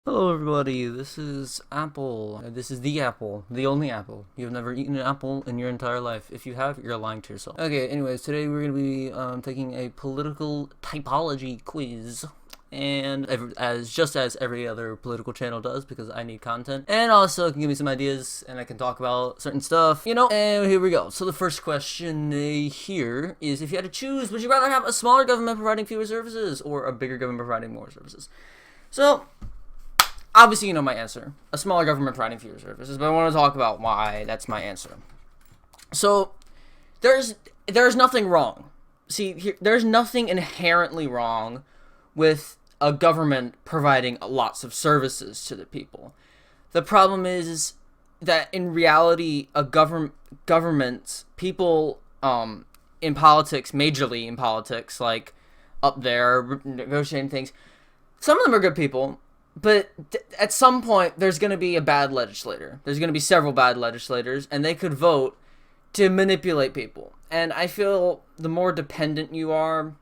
Hello everybody, this is Apple. This is the Apple, the only Apple. You've never eaten an apple in your entire life. If you have, you're lying to yourself. Okay, anyways, today we're going to be taking a political typology quiz. And just as every other political channel does, because I need content. And also it can give me some ideas, and I can talk about certain stuff, and here we go. So the first question here is, if you had to choose, would you rather have a smaller government providing fewer services, or a bigger government providing more services? So, obviously, you know my answer. A smaller government providing fewer services, but I want to talk about why that's my answer. So, there's nothing wrong. See, there's nothing inherently wrong with a government providing lots of services to the people. The problem is that in reality, a government, people in politics, majorly in politics, like up there negotiating things, some of them are good people. But at some point, there's going to be a bad legislator. There's going to be several bad legislators, and they could vote to manipulate people. And I feel the more dependent you are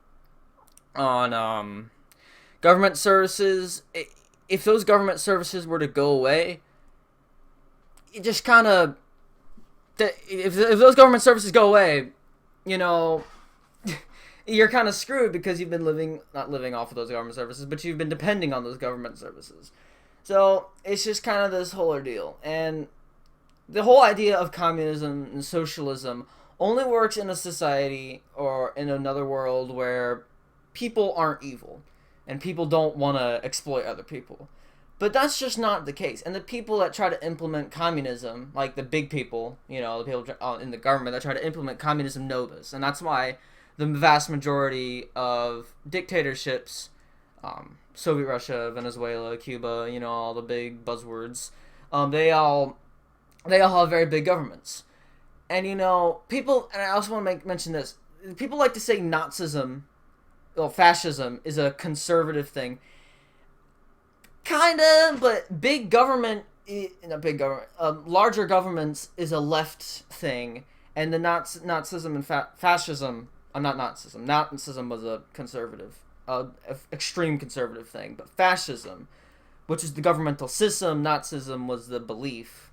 on government services, if those government services were to go away, it just kind of... If those government services go away, you're kind of screwed because you've been not living off of those government services, but you've been depending on those government services. So it's just kind of this whole ordeal. And the whole idea of communism and socialism only works in a society or in another world where people aren't evil and people don't want to exploit other people. But that's just not the case. And the people that try to implement communism, like the big people, the people in the government that try to implement communism know this. And that's why the vast majority of dictatorships, Soviet Russia, Venezuela, Cuba, all the big buzzwords, they all have very big governments. And people, and I also want to mention this, people like to say fascism is a conservative thing. Kinda, but big government, not big government, larger governments is a left thing, and the Nazism and fascism, not Nazism. Nazism was a conservative, extreme conservative thing. But fascism, which is the governmental system, Nazism was the belief,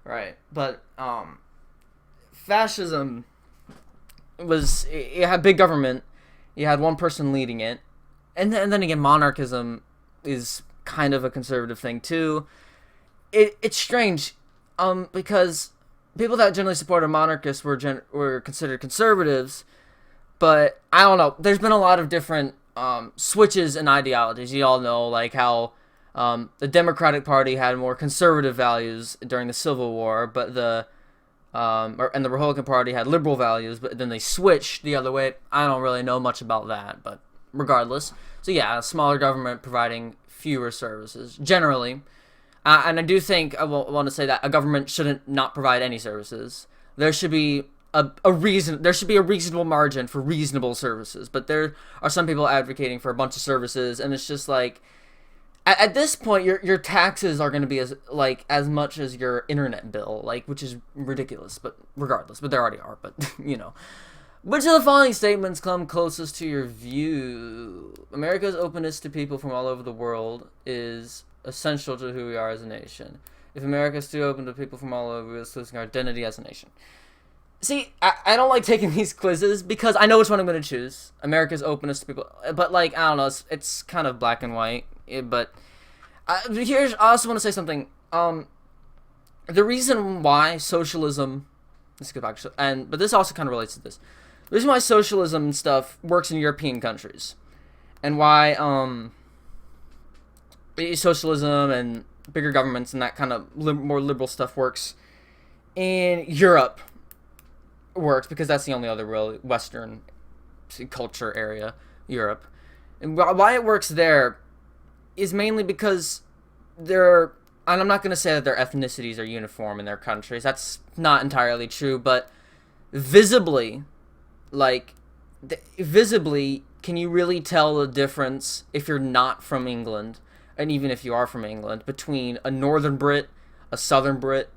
right? But fascism it had big government. You had one person leading it, and then again, monarchism is kind of a conservative thing too. It's strange, because people that generally supported monarchists were considered conservatives. But I don't know. There's been a lot of different switches in ideologies. You all know, like how the Democratic Party had more conservative values during the Civil War, but and the Republican Party had liberal values, but then they switched the other way. I don't really know much about that, but regardless. So yeah, a smaller government providing fewer services generally, and I do think I want to say that a government shouldn't not provide any services. There should be there should be a reasonable margin for reasonable services, but there are some people advocating for a bunch of services, and it's just like, at this point, your taxes are going to be as much as your internet bill, which is ridiculous, but regardless, but they already are, but Which of the following statements come closest to your view? America's openness to people from all over the world is essential to who we are as a nation. If America is too open to people from all over, it's losing our identity as a nation. See, I don't like taking these quizzes because I know which one I'm going to choose. America's openness to people. But, I don't know. It's kind of black and white. But I also want to say something. The reason why socialism... Let's go back. But this also kind of relates to this. The reason why socialism and stuff works in European countries. And why socialism and bigger governments and that kind of more liberal stuff works in Europe... works because that's the only other real Western culture area, Europe. And why it works there is mainly because and I'm not going to say that their ethnicities are uniform in their countries. That's not entirely true, but visibly, can you really tell the difference if you're not from England, and even if you are from England, between a Northern Brit, a Southern Brit?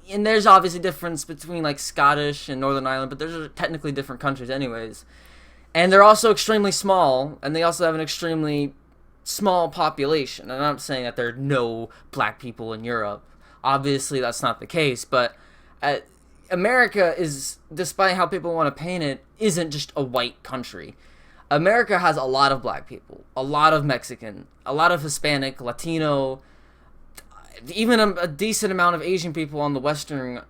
And there's obviously difference between Scottish and Northern Ireland, but those are technically different countries anyways. And they're also extremely small, and they also have an extremely small population. And I'm not saying that there are no black people in Europe. Obviously, that's not the case, but America is, despite how people want to paint it, isn't just a white country. America has a lot of black people, a lot of Mexican, a lot of Hispanic, Latino, even a decent amount of Asian people on the western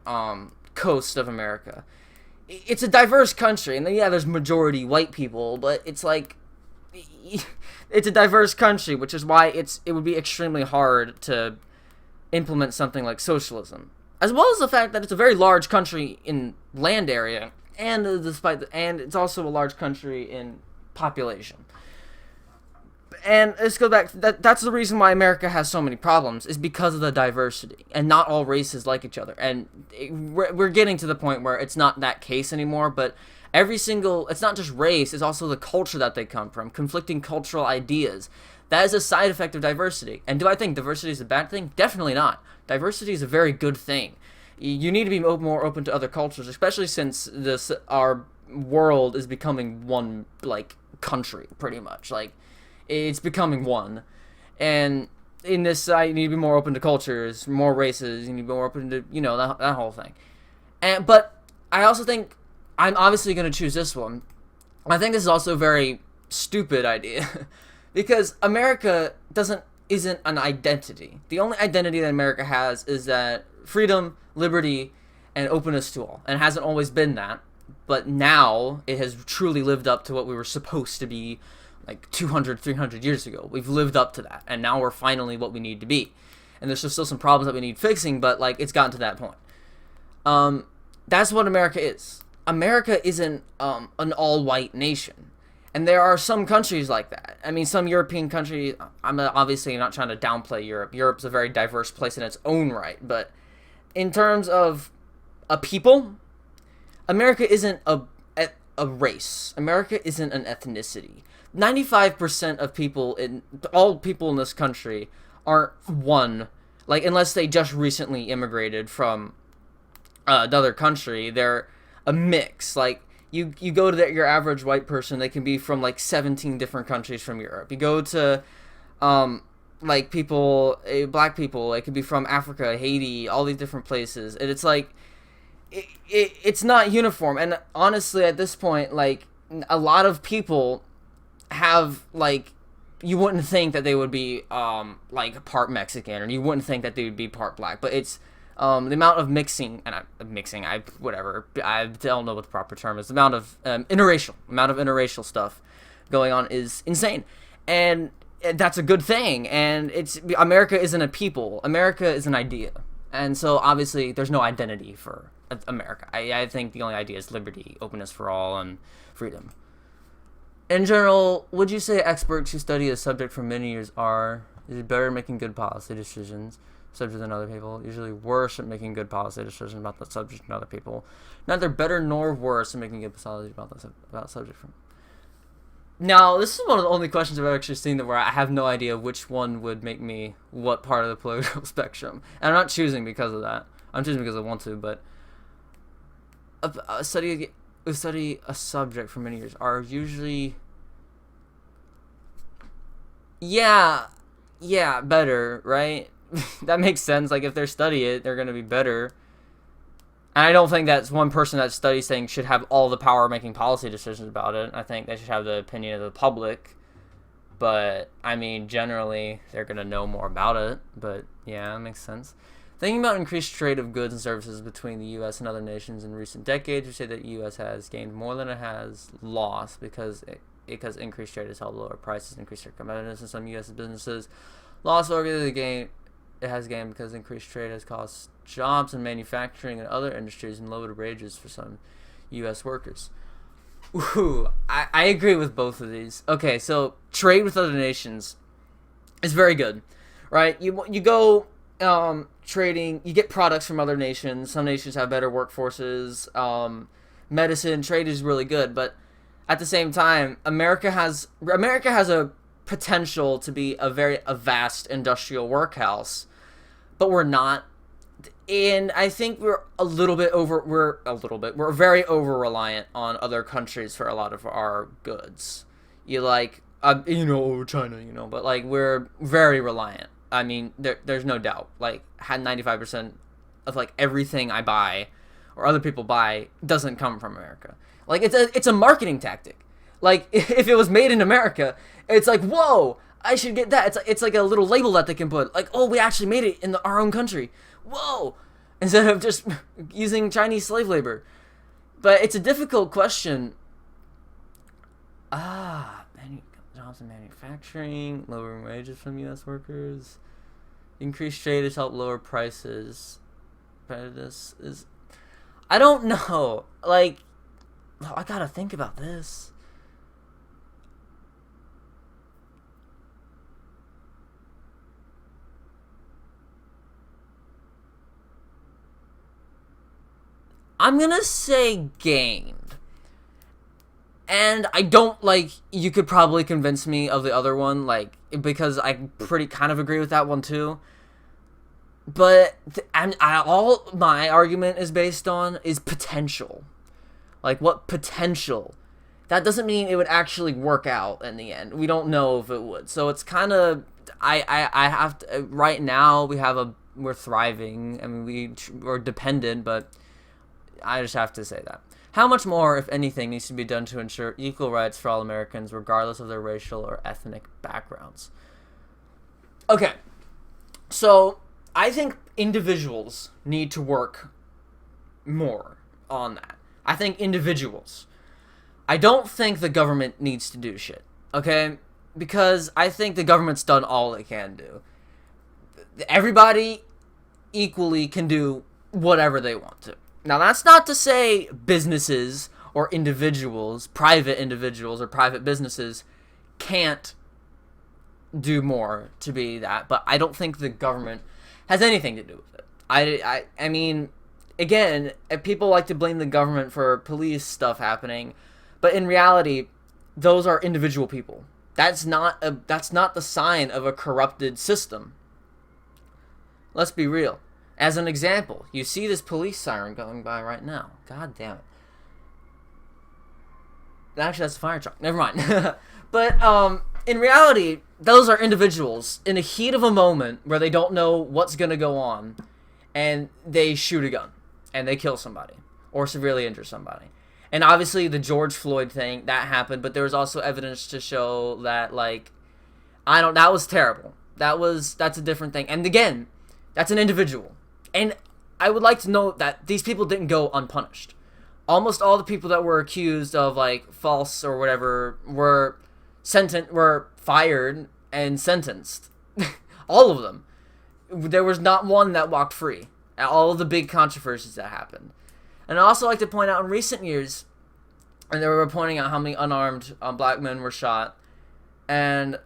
coast of America. It's a diverse country, and yeah, there's majority white people, but it's like, it's a diverse country, which is why it would be extremely hard to implement something like socialism, as well as the fact that it's a very large country in land area, and and it's also a large country in population. And let's go back. That's the reason why America has so many problems, is because of the diversity, and not all races like each other. And we're getting to the point where it's not that case anymore, but it's not just race, it's also the culture that they come from, conflicting cultural ideas. That is a side effect of diversity. And do I think diversity is a bad thing? Definitely not. Diversity is a very good thing. You need to be more open to other cultures, especially since our world is becoming one, like, country, pretty much. Like, it's becoming one. And in this side, you need to be more open to cultures, more races, you need to be more open to, that whole thing. But I also think I'm obviously going to choose this one. I think this is also a very stupid idea. Because America isn't an identity. The only identity that America has is that freedom, liberty, and openness to all. And it hasn't always been that. But now it has truly lived up to what we were supposed to be like 200, 300 years ago. We've lived up to that. And now we're finally what we need to be. And there's still some problems that we need fixing, but like it's gotten to that point. That's what America is. America isn't an all-white nation. And there are some countries like that. I mean, some European countries, I'm obviously not trying to downplay Europe. Europe's a very diverse place in its own right. But in terms of a people, America isn't a race. America isn't an ethnicity. 95% of all people in this country aren't one. Like, unless they just recently immigrated from another country, they're a mix. Like, you go to your average white person, they can be from like 17 different countries from Europe. You go to like black people, it could be from Africa, Haiti, all these different places, and it's like it's not uniform. And honestly, at this point, like a lot of people have like, you wouldn't think that they would be like part Mexican, or you wouldn't think that they would be part black, but it's the amount of mixing, and I don't know what the proper term is. The amount of interracial stuff going on is insane, and that's a good thing. And America isn't a people. America is an idea, and so obviously there's no identity for America. I think the only idea is liberty, openness for all, and freedom. In general, would you say experts who study a subject for many years is it better at making good policy decisions subject than other people, usually worse at making good policy decisions about that subject than other people? Neither better nor worse at making good policy about subject from. Now, this is one of the only questions I've actually seen where I have no idea which one would make me what part of the political spectrum. And I'm not choosing because of that. I'm choosing because I want to, but study a subject for many years are usually better, right? That makes sense. Like, if they study it, they're going to be better. And I don't think that's one person that studies things should have all the power of making policy decisions about it. I think they should have the opinion of the public. But, I mean, generally, they're going to know more about it. But, yeah, that makes sense. Thinking about increased trade of goods and services between the U.S. and other nations in recent decades, we say that the U.S. has gained more than it has lost because increased trade has helped lower prices, increased their competitiveness in some U.S. businesses. Lost or the gain it has gained because increased trade has caused jobs in manufacturing and other industries and lowered wages for some U.S. workers. Ooh, I agree with both of these. Okay, so trade with other nations is very good, right? You go trading, you get products from other nations. Some nations have better workforces. Medicine, trade is really good, but at the same time, America has a potential to be a vast industrial workhouse, but we're not. And I think we're very over reliant on other countries for a lot of our goods. China, but like we're very reliant. I mean, there's no doubt. Like, had 95% of like everything I buy or other people buy doesn't come from America. Like, it's a marketing tactic. Like, if it was made in America, it's like, whoa, I should get that. It's like a little label that they can put. Like, oh, we actually made it in our own country. Whoa, instead of just using Chinese slave labor. But it's a difficult question. Jobs in manufacturing, lowering wages from U.S. workers, increased trade has helped lower prices. Prejudice is... I don't know. Like, I gotta think about this. I'm gonna say gained. And I don't, like, you could probably convince me of the other one, like, because I pretty kind of agree with that one too. But all my argument is based on is potential. Like, what potential? That doesn't mean it would actually work out in the end. We don't know if it would. So it's kind of, I have to, right now we're thriving. I mean, we're dependent, but I just have to say that. How much more, if anything, needs to be done to ensure equal rights for all Americans, regardless of their racial or ethnic backgrounds? Okay, so I think individuals need to work more on that. I think individuals. I don't think the government needs to do shit, okay? Because I think the government's done all it can do. Everybody equally can do whatever they want to. Now, that's not to say businesses or individuals, private individuals or private businesses can't do more to be that, but I don't think the government has anything to do with it. I mean, again, people like to blame the government for police stuff happening, but in reality, those are individual people. That's not the sign of a corrupted system. Let's be real. As an example, you see this police siren going by right now. God damn it. Actually, that's a fire truck. Never mind. But in reality, those are individuals in the heat of a moment where they don't know what's going to go on, and they shoot a gun, and they kill somebody, or severely injure somebody. And obviously, the George Floyd thing, that happened, but there was also evidence to show that, like, that was terrible. That's a different thing. And again, that's an individual. And I would like to note that these people didn't go unpunished. Almost all the people that were accused of, like, false or whatever were fired and sentenced. All of them. There was not one that walked free. All of the big controversies that happened. And I also like to point out in recent years, and they were pointing out how many unarmed black men were shot, and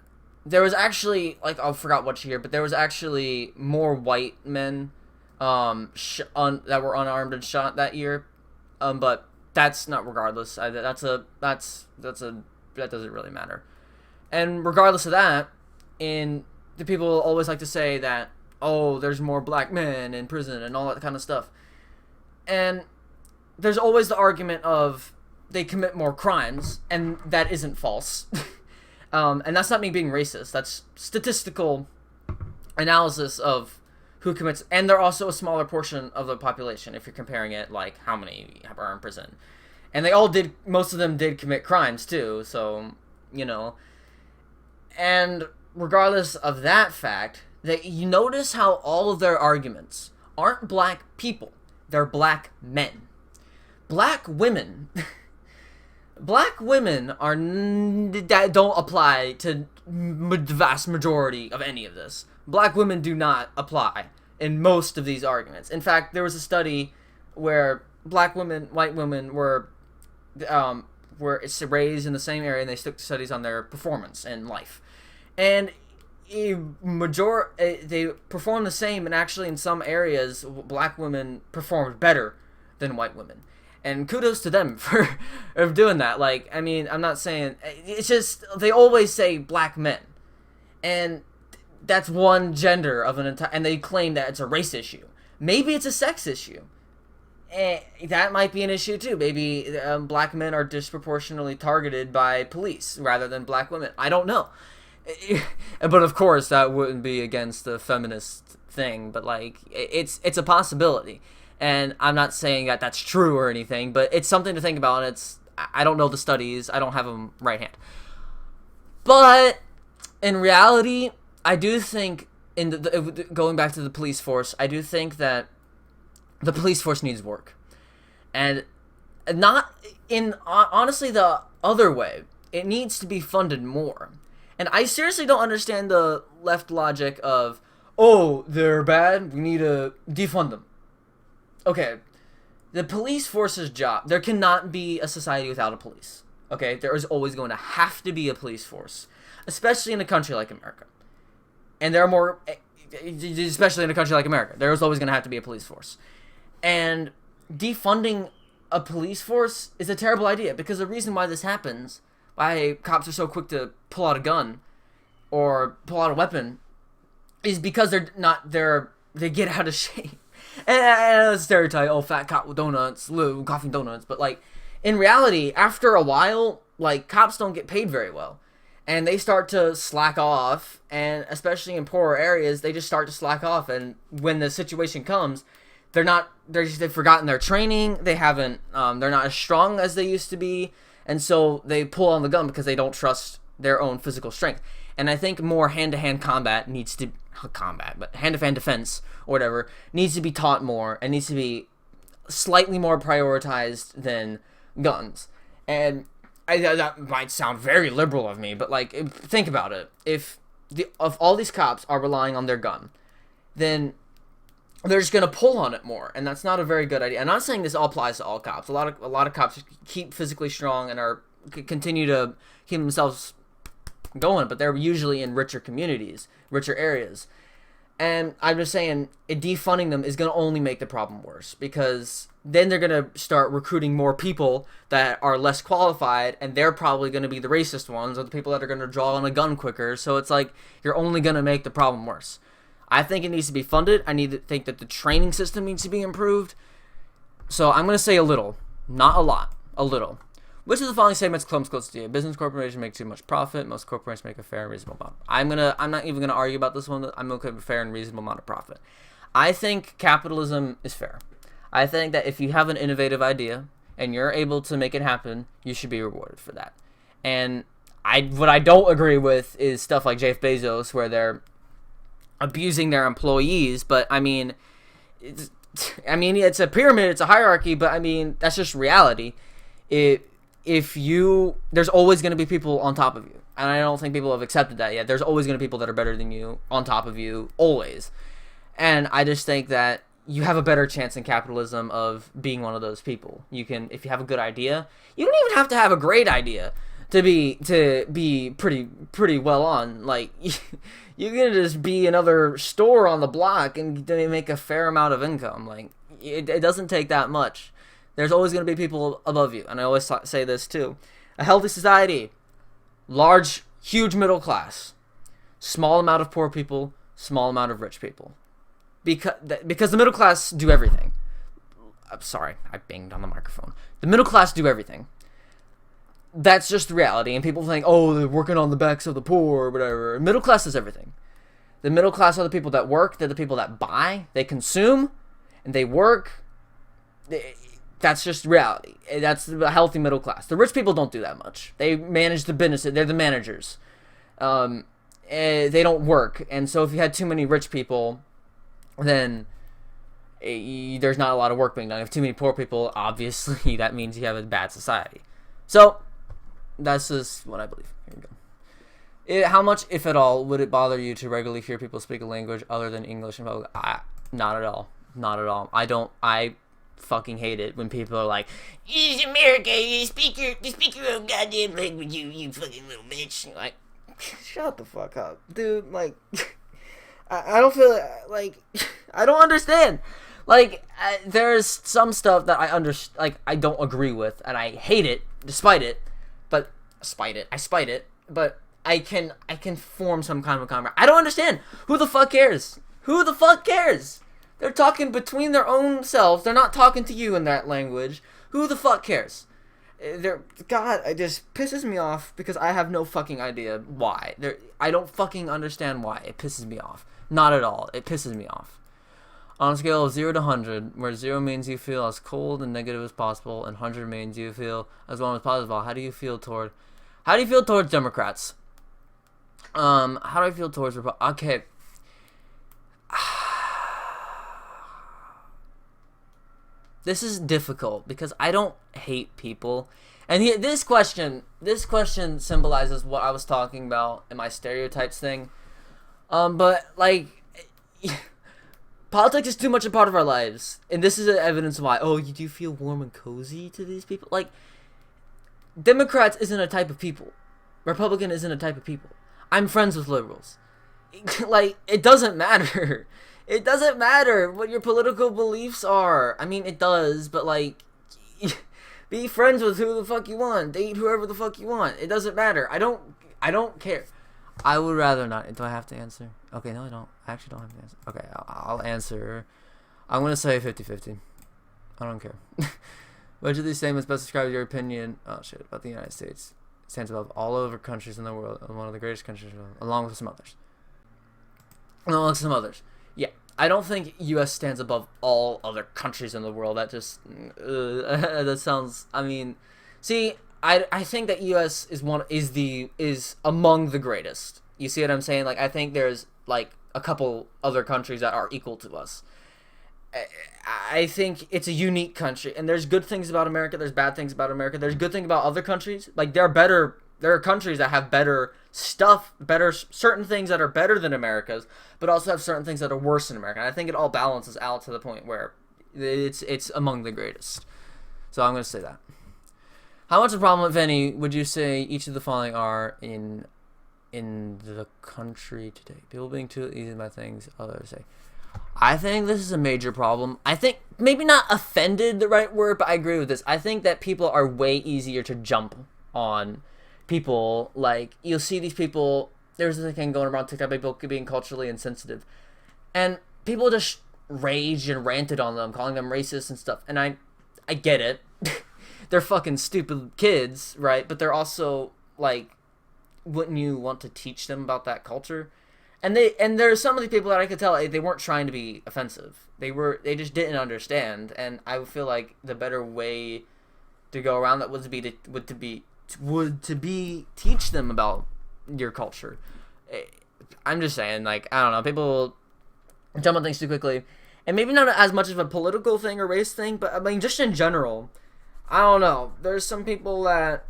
there was actually, like, I forgot what year, but there was actually more white men that were unarmed and shot that year, but that's not regardless. That doesn't really matter. And regardless of that, the people always like to say that, oh, there's more black men in prison and all that kind of stuff, and there's always the argument of they commit more crimes, and that isn't false. And that's not me being racist. That's statistical analysis of who commits, and they're also a smaller portion of the population if you're comparing it, like, how many are in prison. And most of them did commit crimes too, so, And regardless of that fact, that you notice how all of their arguments aren't black people, they're black men. Black women that don't apply to the vast majority of any of this. Black women do not apply in most of these arguments. In fact, there was a study where white women were raised in the same area, and they took studies on their performance in life. And they performed the same, and actually in some areas, black women performed better than white women. And kudos to them for doing that. Like, I mean, I'm not saying... It's just, they always say black men. And that's one gender of an entire... And they claim that it's a race issue. Maybe it's a sex issue. that might be an issue too. Maybe black men are disproportionately targeted by police rather than black women. I don't know. But of course, that wouldn't be against the feminist thing. But like, it's a possibility, and I'm not saying that that's true or anything. But it's something to think about. And I don't know the studies. I don't have them right hand. But in reality, I do think going back to the police force, I do think that the police force needs work, and not in honestly the other way. It needs to be funded more. And I seriously don't understand the left logic of, oh, they're bad, we need to defund them. Okay, the police force's job, there cannot be a society without a police. Okay, there is always going to have to be a police force, especially in a country like America. And there are more, especially in a country like America, there is always going to have to be a police force. And defunding a police force is a terrible idea, because the reason why this happens, why cops are so quick to pull out a gun or pull out a weapon, is because they get out of shape. And it's a stereotype, oh, fat cop with donuts, coughing donuts. But like, in reality, after a while, like, cops don't get paid very well. And they start to slack off, and especially in poorer areas, they just start to slack off. And when the situation comes, they've forgotten their training. They're not as strong as they used to be. And so they pull on the gun because they don't trust their own physical strength. And I think more hand-to-hand hand-to-hand defense or whatever needs to be taught more, and needs to be slightly more prioritized than guns. And that might sound very liberal of me, but like, think about it. If all these cops are relying on their gun, then they're just gonna pull on it more, and that's not a very good idea. I'm not saying this all applies to all cops. A lot of cops keep physically strong and continue to keep themselves going, but they're usually in richer communities, richer areas. And I'm just saying, defunding them is gonna only make the problem worse, because then they're gonna start recruiting more people that are less qualified, and they're probably gonna be the racist ones, or the people that are gonna draw on a gun quicker. So it's like, you're only gonna make the problem worse. I think it needs to be funded. I think that the training system needs to be improved. So I'm going to say a little, not a lot, a little. Which of the following statements comes close to you? Business corporations make too much profit. Most corporations make a fair and reasonable amount. I'm not even going to argue about this one. I'm going to have a fair and reasonable amount of profit. I think capitalism is fair. I think that if you have an innovative idea and you're able to make it happen, you should be rewarded for that. And what I don't agree with is stuff like Jeff Bezos, where they're abusing their employees. But I mean, it's a pyramid, it's a hierarchy, but I mean, that's just reality. There's always going to be people on top of you, and I don't think people have accepted that yet. There's always going to be people that are better than you on top of you, always. And I just think that you have a better chance in capitalism of being one of those people. If you have a good idea, you don't even have to have a great idea to be pretty well on. Like, you can just be another store on the block and they make a fair amount of income. Like, it doesn't take that much. There's always going to be people above you, and I always say this too. A healthy society, huge middle class, small amount of poor people, small amount of rich people, because the middle class do everything. I'm sorry, I banged on the microphone. The middle class do everything. That's just reality, and people think, oh, they're working on the backs of the poor or whatever. Middle class is everything. The middle class are the people that work. They're the people that buy, they consume, and they work. That's just reality. That's the healthy middle class. The rich people don't do that much. They manage the business. They're the managers. They don't work, and so if you had too many rich people, then there's not a lot of work being done. If too many poor people, obviously that means you have a bad society. So that's just what I believe. Here we go. How much, if at all, would it bother you to regularly hear people speak a language other than English in public? Not at all. Not at all. I fucking hate it when people are like, "It's America. You speak your own goddamn language. You fucking little bitch." You're like, shut the fuck up, dude. Like, I don't feel like I don't understand. Like, there's some stuff that I don't agree with, and I hate it, despite it. But I can form some kind of a conversation. I don't understand. Who the fuck cares? Who the fuck cares? They're talking between their own selves. They're not talking to you in that language. Who the fuck cares? God, it just pisses me off because I have no fucking idea why. I don't fucking understand why. It pisses me off. Not at all. It pisses me off. On a scale of 0 to 100, where 0 means you feel as cold and negative as possible, and 100 means you feel as warm as possible, how do you feel towards Democrats? How do I feel towards okay. This is difficult because I don't hate people. And this question symbolizes what I was talking about in my stereotypes thing. But like politics is too much a part of our lives, and this is evidence why. Oh, you do feel warm and cozy to these people? Like, Democrats isn't a type of people. Republican isn't a type of people. I'm friends with liberals. Like, it doesn't matter. It doesn't matter what your political beliefs are. I mean, it does, but like, be friends with who the fuck you want. Date whoever the fuck you want. It doesn't matter. I don't care. I would rather not. Do I have to answer? Okay, no, I don't. I actually don't have to answer. Okay, I'll answer. I'm going to say 50-50. I don't care. Which of these statements best describes your opinion about the United States? It stands above all other countries in the world, and one of the greatest countries in the world, along with some others. Yeah, I don't think U.S. stands above all other countries in the world. That just that sounds. I mean, see, I think that U.S. is among the greatest. You see what I'm saying? Like, I think there's like a couple other countries that are equal to us. I think it's a unique country, and there's good things about America. There's bad things about America. There's good things about other countries. Like, there are countries that have better stuff, certain things that are better than America's, but also have certain things that are worse than America. And I think it all balances out to the point where it's among the greatest. So I'm going to say that. How much of a problem, if any, would you say each of the following are in the country today? People being too easy about things, others say. I think this is a major problem. I think maybe not offended the right word, but I agree with this. I think that people are way easier to jump on people. Like, you'll see these people, there's this thing going around TikTok, people being culturally insensitive, and people just raged and ranted on them, calling them racist and stuff. And I get it. They're fucking stupid kids, right? But they're also like, wouldn't you want to teach them about that culture? And there's some of these people that I could tell they weren't trying to be offensive. They just didn't understand. And I feel like the better way to go around that would to be teach them about your culture. I'm just saying, like, I don't know, people jump on things too quickly, and maybe not as much of a political thing or race thing, but I mean, just in general, I don't know. There's some people that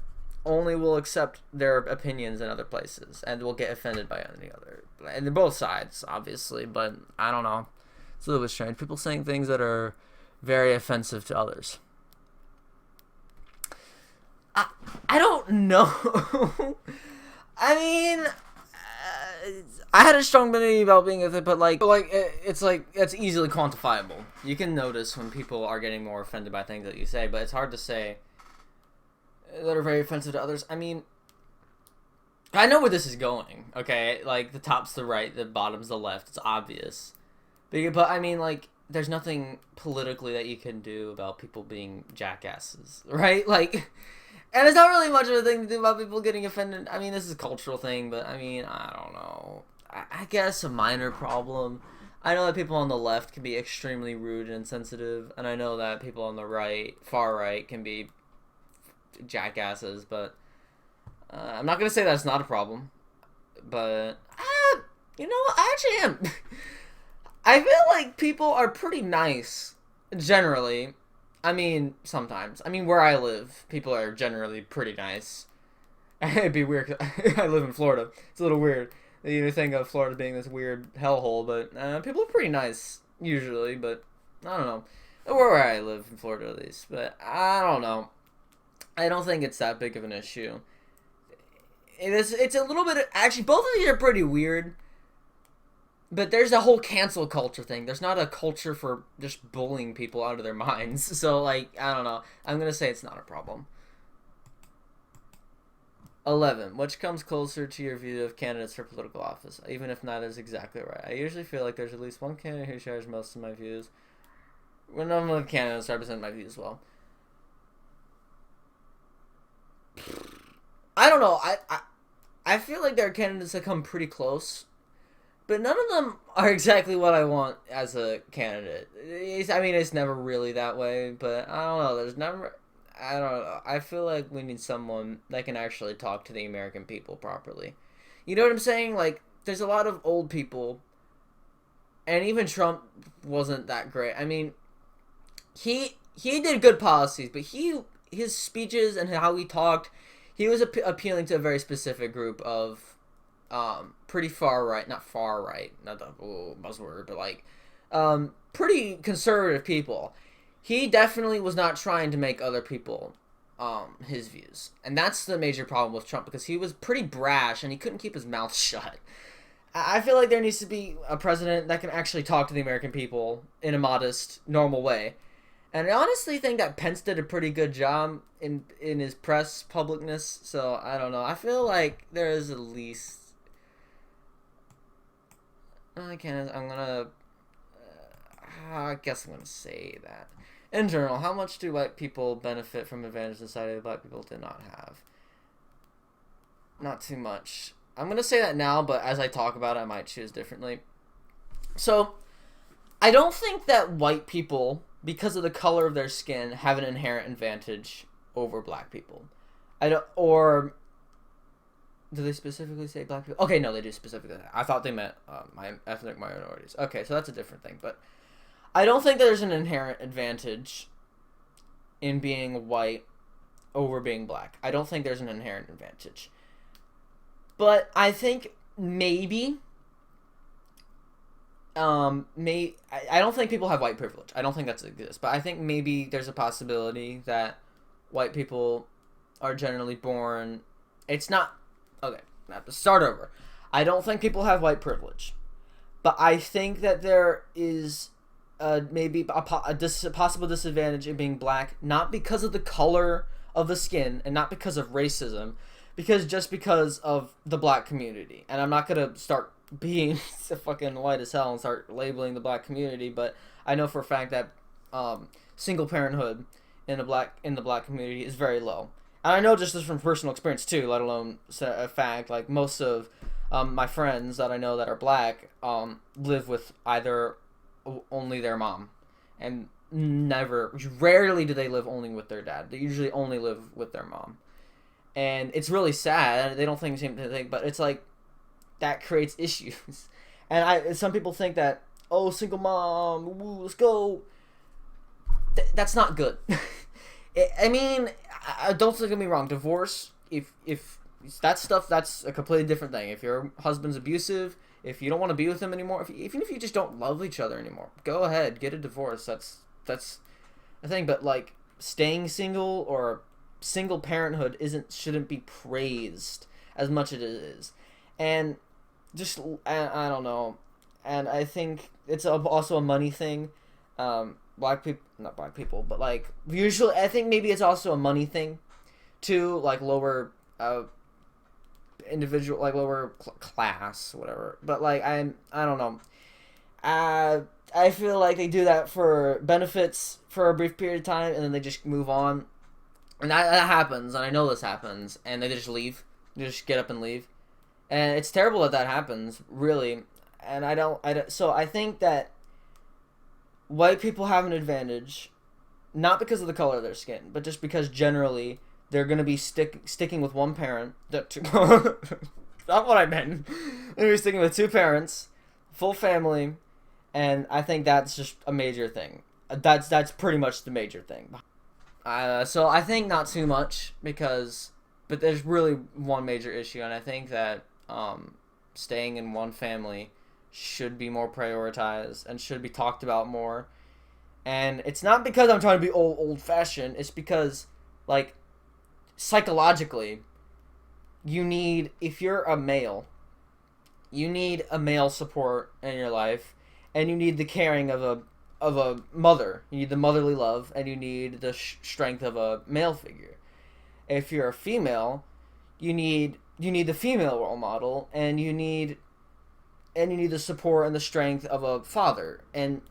only will accept their opinions in other places and will get offended by any other. And they're both sides, obviously, but I don't know. It's a little bit strange. People saying things that are very offensive to others. I don't know. I mean, I had a strong belief about being with it, but it's easily quantifiable. You can notice when people are getting more offended by things that you say, but it's hard to say that are very offensive to others. I mean, I know where this is going, okay? Like, the top's the right, the bottom's the left. It's obvious. But I mean, like, there's nothing politically that you can do about people being jackasses, right? Like, and it's not really much of a thing to do about people getting offended. I mean, this is a cultural thing, but I mean, I don't know. I guess a minor problem. I know that people on the left can be extremely rude and insensitive, and I know that people on the right, far right, can be jackasses, but I'm not gonna say that's not a problem, but you know, I actually am. I feel like people are pretty nice generally. I mean, sometimes. I mean, where I live, people are generally pretty nice. It'd be weird. I live in Florida. It's a little weird. You think of Florida being this weird hellhole, but people are pretty nice usually. But I don't know. Where I live in Florida, at least. But I don't know. I don't think it's that big of an issue. It's a little bit. Actually, both of these are pretty weird. But there's a whole cancel culture thing. There's not a culture for just bullying people out of their minds. So, like, I don't know. I'm going to say it's not a problem. 11. Which comes closer to your view of candidates for political office, even if not is exactly right? I usually feel like there's at least one candidate who shares most of my views. Well, none of the candidates represent my views well. I don't know. I feel like there are candidates that come pretty close, but none of them are exactly what I want as a candidate. I mean, it's never really that way, but I don't know. There's never. I don't know. I feel like we need someone that can actually talk to the American people properly. You know what I'm saying? Like, there's a lot of old people, and even Trump wasn't that great. I mean, he did good policies, but his speeches and how he talked, he was appealing to a very specific group of pretty far right, not far right, not the buzzword, but like pretty conservative people. He definitely was not trying to make other people his views, and that's the major problem with Trump, because he was pretty brash and he couldn't keep his mouth shut. I feel like there needs to be a president that can actually talk to the American people in a modest, normal way. And I honestly think that Pence did a pretty good job in his press publicness. So I don't know. I feel like there is at least. I can't. I'm gonna. I guess I'm gonna say that. In general, how much do white people benefit from advantage society that black people did not have? Not too much. I'm gonna say that now, but as I talk about it, I might choose differently. So, I don't think that white people, because of the color of their skin, have an inherent advantage over black people. I don't, or do they specifically say black people? Okay, no, they do specifically. I thought they meant my ethnic minorities. Okay, so that's a different thing. But I don't think there's an inherent advantage in being white over being black. I don't think there's an inherent advantage. But I think maybe I don't think people have white privilege. I don't think that exists. But I think maybe there's a possibility that white people are generally born. It's not okay. I have to start over. I don't think people have white privilege, but I think that there is maybe a possible disadvantage in being black, not because of the color of the skin and not because of racism, because of the black community. And I'm not gonna start being fucking white as hell and start labeling the black community, but I know for a fact that single parenthood in the black community is very low. And I know just this from personal experience too, let alone a fact. Like most of my friends that I know that are black live with either only their mom, and rarely do they live only with their dad. They usually only live with their mom, and it's really sad. They don't think the same thing, but it's like that creates issues. And some people think that, oh, single mom, woo, let's go. That's not good. I mean, don't get me wrong. Divorce, if that stuff, that's a completely different thing. If your husband's abusive, if you don't want to be with him anymore, even if you just don't love each other anymore, go ahead, get a divorce. That's the thing. But like staying single or single parenthood shouldn't be praised as much as it is. And just I don't know. And I think it's also a money thing. Black people, not black people, but like usually, I think maybe it's also a money thing, too. Like lower, individual, like lower class, whatever. But like I don't know. I feel like they do that for benefits for a brief period of time, and then they just move on, and that happens. And I know this happens, and they just leave. They just get up and leave, and it's terrible that happens, really. And I don't. So I think that white people have an advantage, not because of the color of their skin, but just because generally they're going to be sticking with one parent. Not what I meant. They're going to be sticking with two parents, full family, and I think that's just a major thing. That's pretty much the major thing. So I think not too much, but there's really one major issue, and I think that staying in one family should be more prioritized and should be talked about more. And it's not because I'm trying to be old-fashioned. It's because, like, psychologically, if you're a male, you need a male support in your life, and you need the caring of a mother. You need the motherly love, and you need the strength of a male figure. If you're a female, you need the female role model, and you need the support and the strength of a father. And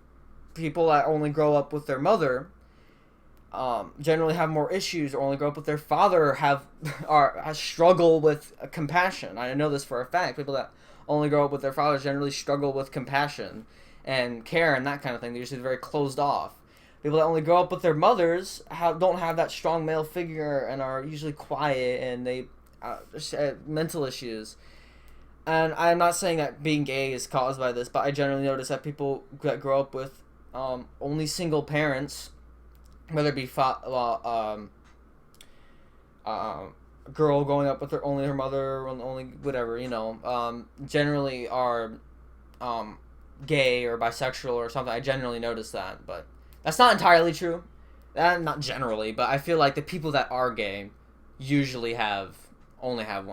people that only grow up with their mother generally have more issues, or only grow up with their father have struggle with compassion. I know this for a fact. People that only grow up with their fathers generally struggle with compassion and care and that kind of thing. They're usually very closed off. People that only grow up with their mothers don't have that strong male figure and are usually quiet, and they just mental issues. And I'm not saying that being gay is caused by this, but I generally notice that people that grow up with only single parents, whether it be girl growing up with only her mother, or only whatever, generally are gay or bisexual or something. I generally notice that, but that's not entirely true. Not generally, but I feel like the people that are gay usually only have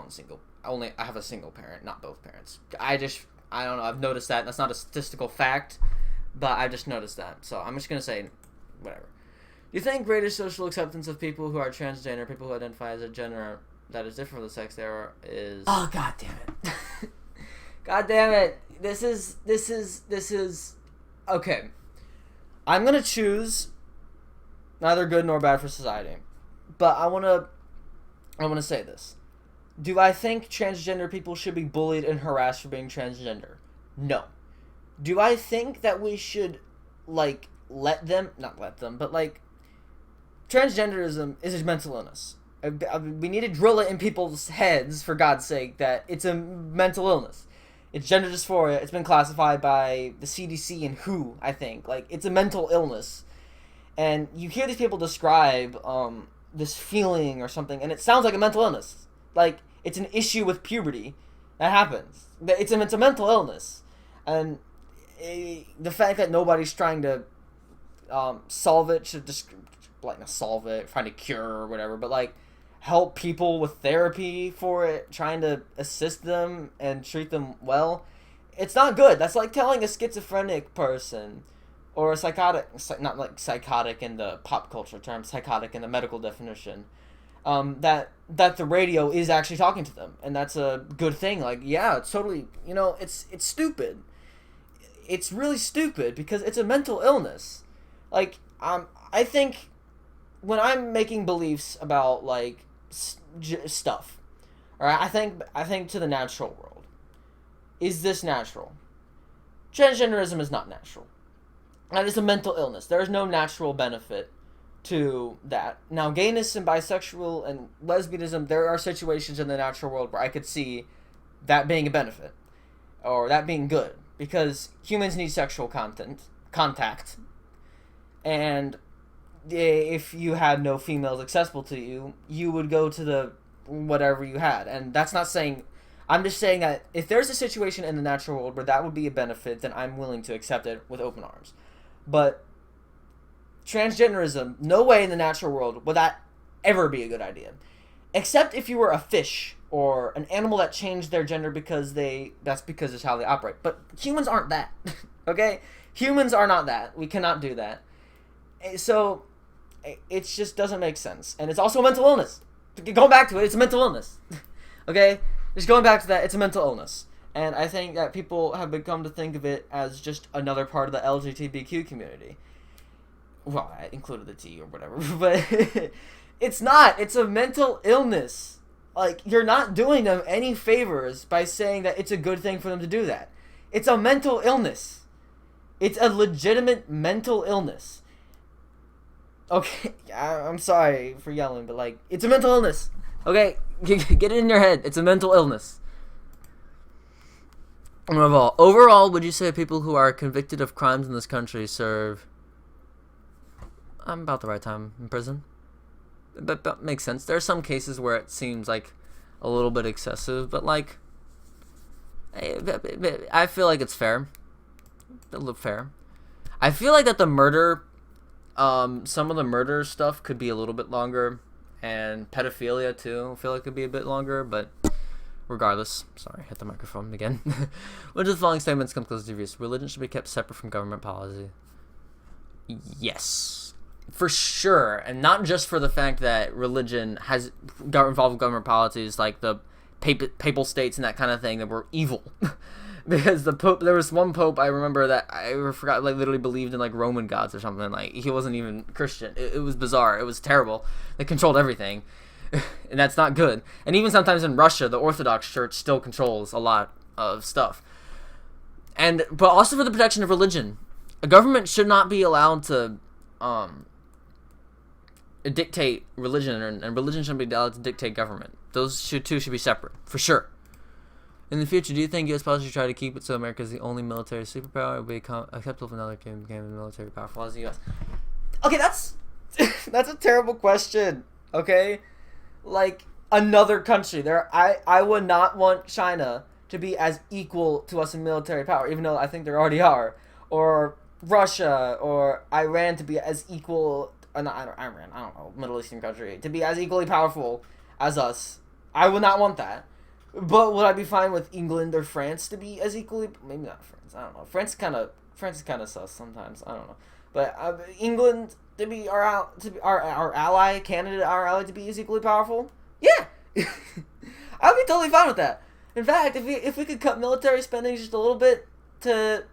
I have a single parent, not both parents. I don't know. I've noticed that. That's not a statistical fact, but I just noticed that. So I'm just gonna say, whatever. Do you think greater social acceptance of people who are transgender, people who identify as a gender that is different from the sex they are, is... Oh, god damn it. God damn it. This is... Okay. I'm gonna choose neither good nor bad for society. But I wanna say this. Do I think transgender people should be bullied and harassed for being transgender? No. Do I think that we should, not let them, but, transgenderism is a mental illness. We need to drill it in people's heads, for God's sake, that it's a mental illness. It's gender dysphoria. It's been classified by the CDC and WHO, I think. It's a mental illness. And you hear these people describe this feeling or something, and it sounds like a mental illness. It's an issue with puberty that happens. It's a mental illness. And the fact that nobody's trying to solve it, should just, not solve it, trying to cure or whatever, but, help people with therapy for it, trying to assist them and treat them well. It's not good. That's like telling a schizophrenic person or a psychotic, not psychotic in the pop culture term, psychotic in the medical definition, that the radio is actually talking to them, and that's a good thing. Yeah, it's totally, it's stupid. It's really stupid because it's a mental illness. I think when I'm making beliefs about stuff, all right, I think to the natural world. Is this natural? Transgenderism is not natural. That is a mental illness. There is no natural benefit to that. Now, gayness and bisexual and lesbianism, there are situations in the natural world where I could see that being a benefit, or that being good, because humans need sexual contact, and if you had no females accessible to you, you would go to the whatever you had. And that's not saying... I'm just saying that if there's a situation in the natural world where that would be a benefit, then I'm willing to accept it with open arms. But transgenderism, no way in the natural world would that ever be a good idea. Except if you were a fish or an animal that changed their gender because it's how they operate. But humans aren't that. Okay? Humans are not that. We cannot do that. So it just doesn't make sense. And it's also a mental illness. Going back to it, it's a mental illness. Okay? Just going back to that, it's a mental illness. And I think that people have become to think of it as just another part of the LGBTQ community. Well, I included the T or whatever. But it's not. It's a mental illness. You're not doing them any favors by saying that it's a good thing for them to do that. It's a mental illness. It's a legitimate mental illness. Okay, I'm sorry for yelling, but it's a mental illness. Okay, get it in your head. It's a mental illness. Overall, would you say people who are convicted of crimes in this country serve about the right time in prison? That makes sense. There are some cases where it seems like a little bit excessive, but I feel like it's fair. A little fair. I feel like that the murder, some of the murder stuff could be a little bit longer, and pedophilia too. I feel like it could be a bit longer, but regardless, sorry, hit the microphone again. Which of the following statements come close to your views? Religion should be kept separate from government policy. Yes. for sure, and not just for the fact that religion has got involved with government policies, like the papal states and that kind of thing that were evil. Because the Pope, there was one Pope I remember that I forgot, like literally believed in like Roman gods or something. Like he wasn't even Christian. It was bizarre. It was terrible. They controlled everything, and that's not good. And even sometimes in Russia, the Orthodox Church still controls a lot of stuff. But also for the protection of religion, a government should not be allowed to dictate religion, and religion shouldn't be allowed to dictate government. Those two should be separate, for sure. In the future, do you think U.S. policy should try to keep it so America is the only military superpower? It would be acceptable if another country became military powerful as the U.S.? Okay, that's that's a terrible question. Okay, like another country. I would not want China to be as equal to us in military power, even though I think they already are, or Russia or Iran to be as equal. Not Iran. I don't know, Middle Eastern country to be as equally powerful as us. I would not want that. But would I be fine with England or France to be as equally? Maybe not France. I don't know. France is kind of sus sometimes. I don't know. But England to be our ally, Canada our ally to be as equally powerful. Yeah, I'd be totally fine with that. In fact, if we could cut military spending just a little bit to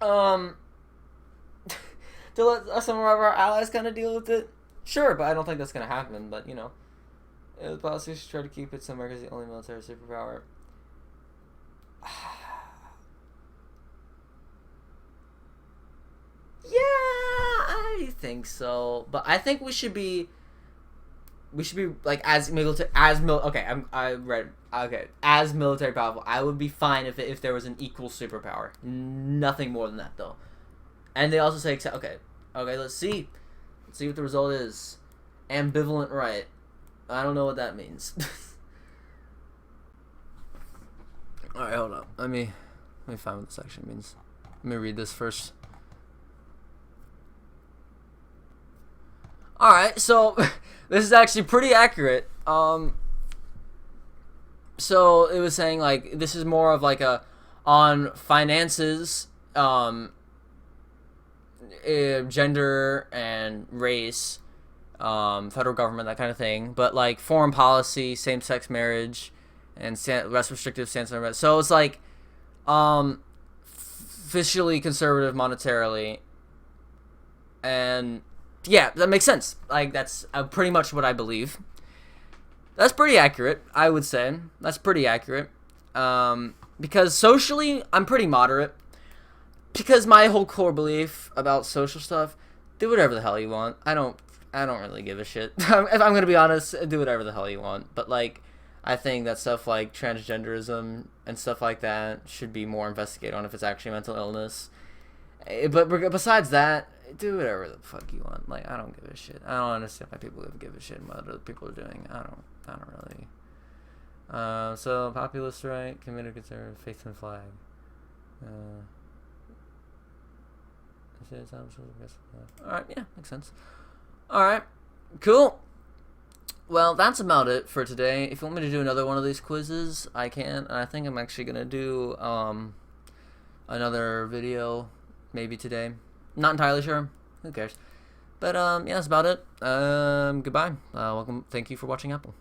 to let some of our allies kind of deal with it, sure. But I don't think that's gonna happen. But the policy should try to keep it so America's the only military superpower. Yeah, I think so. But I think we should be like as military as military powerful. I would be fine if there was an equal superpower. Nothing more than that though. And they also say okay, let's see what the result is. Ambivalent right. I don't know what that means. Alright, hold up. Let me find what this actually means. Let me read this first. Alright, so this is actually pretty accurate. So it was saying like this is more of like a on finances, gender and race, federal government, that kind of thing, but like foreign policy, same-sex marriage, and less restrictive stance on it. So it's like fiscally conservative monetarily, and yeah, that makes sense. Like that's pretty much what I believe. That's pretty accurate, I would say. That's pretty accurate, because socially I'm pretty moderate, because my whole core belief about social stuff, do whatever the hell you want. I don't really give a shit. If I'm gonna be honest, do whatever the hell you want. But like, I think that stuff like transgenderism and stuff like that should be more investigated on if it's actually mental illness. But besides that, do whatever the fuck you want. Like, I don't give a shit. I don't understand why people give a shit what other people are doing. I don't really. So populist right, committed conservative, faith and flag. Alright, yeah, makes sense. Alright, cool. Well, that's about it for today. If you want me to do another one of these quizzes, I can. And I think I'm actually going to do another video maybe today. Not entirely sure. Who cares? But yeah, that's about it. Goodbye. Welcome. Thank you for watching Apple.